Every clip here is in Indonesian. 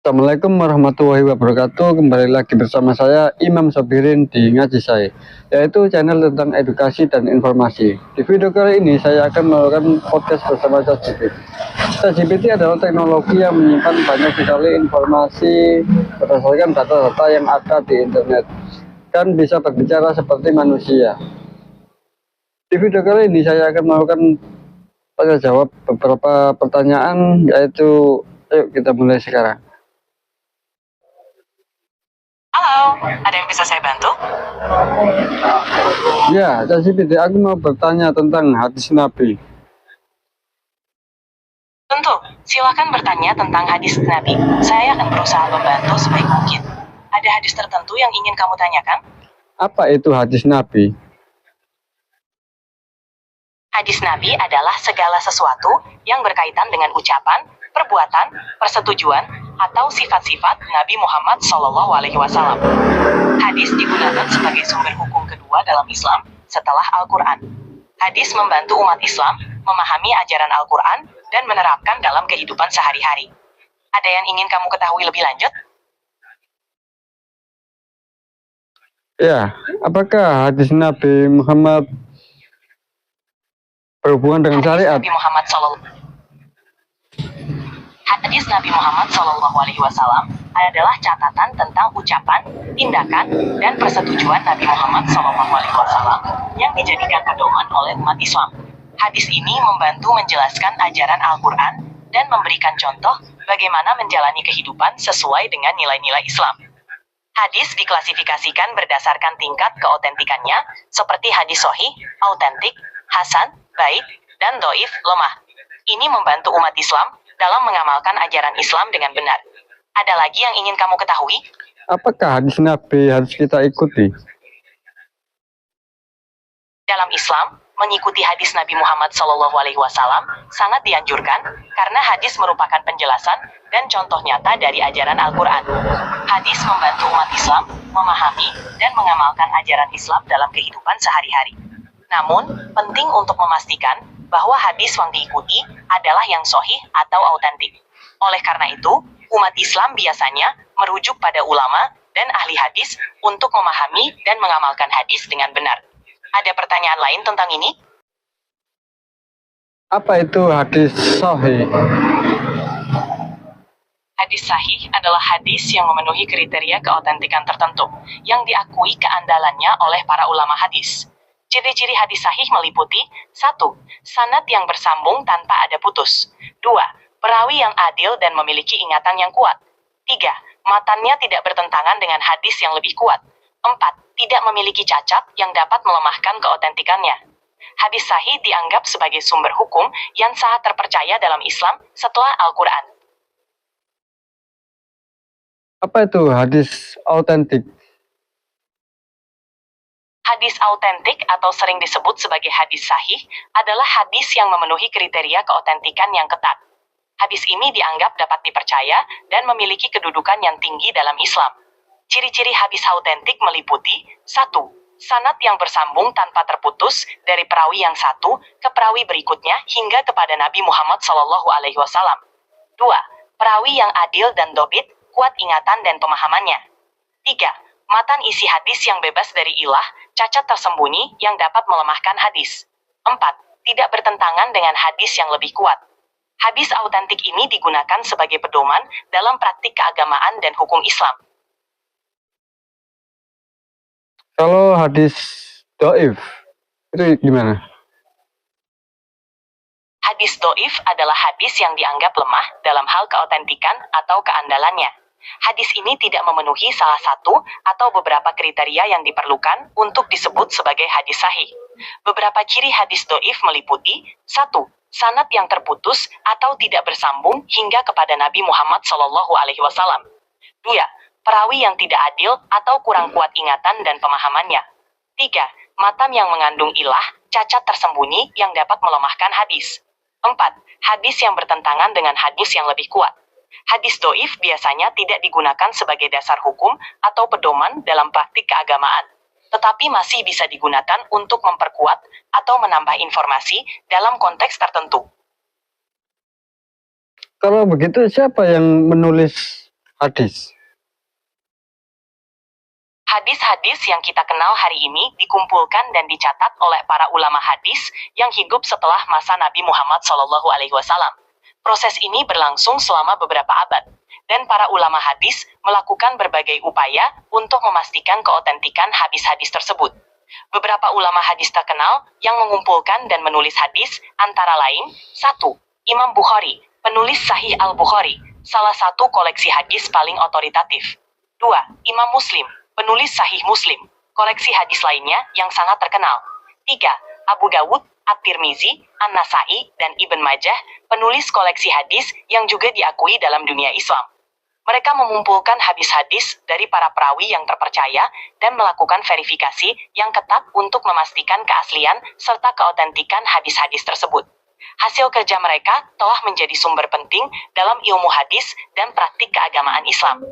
Assalamualaikum warahmatullahi wabarakatuh. Kembali lagi bersama saya Imam Sabirin di Ngaji Saya, yaitu channel tentang edukasi dan informasi. Di video kali ini saya akan melakukan podcast bersama ChatGPT. ChatGPT adalah teknologi yang menyimpan banyak sekali informasi berdasarkan data-data yang ada di internet dan bisa berbicara seperti manusia. Di video kali ini saya akan melakukan tanya jawab beberapa pertanyaan, yaitu yuk kita mulai sekarang. Halo, ada yang bisa saya bantu? Ya, ChatGPT, aku mau bertanya tentang hadis Nabi. Tentu, silakan bertanya tentang hadis Nabi. Saya akan berusaha membantu sebaik mungkin. Ada hadis tertentu yang ingin kamu tanyakan? Apa itu hadis Nabi? Hadis Nabi adalah segala sesuatu yang berkaitan dengan ucapan, perbuatan, persetujuan, atau sifat-sifat Nabi Muhammad SAW. Hadis digunakan sebagai sumber hukum kedua dalam Islam setelah Al-Quran. Hadis membantu umat Islam memahami ajaran Al-Quran dan menerapkan dalam kehidupan sehari-hari. Ada yang ingin kamu ketahui lebih lanjut? Ya, apakah hadis Nabi Muhammad berhubungan dengan syariat? Hadis Nabi Muhammad SAW adalah catatan tentang ucapan, tindakan, dan persetujuan Nabi Muhammad SAW yang dijadikan pedoman oleh umat Islam. Hadis ini membantu menjelaskan ajaran Al-Quran dan memberikan contoh bagaimana menjalani kehidupan sesuai dengan nilai-nilai Islam. Hadis diklasifikasikan berdasarkan tingkat keotentikannya, seperti hadis sahih, autentik, hasan, baik, dan doif, lemah. Ini membantu umat Islam dalam mengamalkan ajaran Islam dengan benar. Ada lagi yang ingin kamu ketahui? Apakah hadis Nabi harus kita ikuti? Dalam Islam, mengikuti hadis Nabi Muhammad SAW sangat dianjurkan karena hadis merupakan penjelasan dan contoh nyata dari ajaran Al-Quran. Hadis membantu umat Islam memahami dan mengamalkan ajaran Islam dalam kehidupan sehari-hari. Namun, penting untuk memastikan bahwa hadis yang diikuti adalah yang sahih atau autentik. Oleh karena itu, umat Islam biasanya merujuk pada ulama dan ahli hadis untuk memahami dan mengamalkan hadis dengan benar. Ada pertanyaan lain tentang ini? Apa itu hadis sahih? Hadis sahih adalah hadis yang memenuhi kriteria keautentikan tertentu, yang diakui keandalannya oleh para ulama hadis. Ciri-ciri hadis sahih meliputi 1. Sanad yang bersambung tanpa ada putus. 2. Perawi yang adil dan memiliki ingatan yang kuat. 3. Matannya tidak bertentangan dengan hadis yang lebih kuat. 4. Tidak memiliki cacat yang dapat melemahkan keautentikannya. Hadis sahih dianggap sebagai sumber hukum yang sangat terpercaya dalam Islam setelah Al-Quran. Apa itu hadis autentik? Hadis autentik atau sering disebut sebagai hadis sahih adalah hadis yang memenuhi kriteria keautentikan yang ketat. Hadis ini dianggap dapat dipercaya dan memiliki kedudukan yang tinggi dalam Islam. Ciri-ciri hadis autentik meliputi 1. Sanad yang bersambung tanpa terputus dari perawi yang satu ke perawi berikutnya hingga kepada Nabi Muhammad SAW. 2. Perawi yang adil dan dobit, kuat ingatan dan pemahamannya. 3. Matan isi hadis yang bebas dari ilah, cacat tersembunyi yang dapat melemahkan hadis. 4. Tidak bertentangan dengan hadis yang lebih kuat. Hadis autentik ini digunakan sebagai pedoman dalam praktik keagamaan dan hukum Islam. Kalau hadis doif, itu gimana? Hadis doif adalah hadis yang dianggap lemah dalam hal keautentikan atau keandalannya. Hadis ini tidak memenuhi salah satu atau beberapa kriteria yang diperlukan untuk disebut sebagai hadis sahih. Beberapa ciri hadis doif meliputi 1. Sanad yang terputus atau tidak bersambung hingga kepada Nabi Muhammad SAW. 2. Perawi yang tidak adil atau kurang kuat ingatan dan pemahamannya. 3. Matan yang mengandung ilah, cacat tersembunyi yang dapat melemahkan hadis. 4. Hadis yang bertentangan dengan hadis yang lebih kuat. Hadis doif biasanya tidak digunakan sebagai dasar hukum atau pedoman dalam praktik keagamaan, tetapi masih bisa digunakan untuk memperkuat atau menambah informasi dalam konteks tertentu. Kalau begitu, siapa yang menulis hadis. Hadis-hadis yang kita kenal hari ini dikumpulkan dan dicatat oleh para ulama hadis yang hidup setelah masa Nabi Muhammad SAW. Proses ini berlangsung selama beberapa abad, dan para ulama hadis melakukan berbagai upaya untuk memastikan keotentikan hadis-hadis tersebut. Beberapa ulama hadis terkenal yang mengumpulkan dan menulis hadis antara lain: 1. Imam Bukhari, penulis Sahih Al-Bukhari, salah satu koleksi hadis paling otoritatif. 2. Imam Muslim, penulis Sahih Muslim, koleksi hadis lainnya yang sangat terkenal. 3. Abu Dawud, At-Tirmizi, An-Nasai, dan Ibn Majah, penulis koleksi hadis yang juga diakui dalam dunia Islam. Mereka mengumpulkan hadis-hadis dari para perawi yang terpercaya dan melakukan verifikasi yang ketat untuk memastikan keaslian serta keotentikan hadis-hadis tersebut. Hasil kerja mereka telah menjadi sumber penting dalam ilmu hadis dan praktik keagamaan Islam.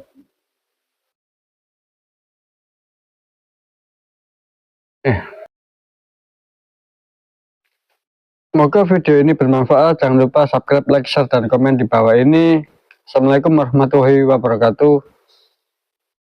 Semoga video ini bermanfaat. Jangan lupa subscribe, like, share, dan komen di bawah ini. Assalamualaikum warahmatullahi wabarakatuh.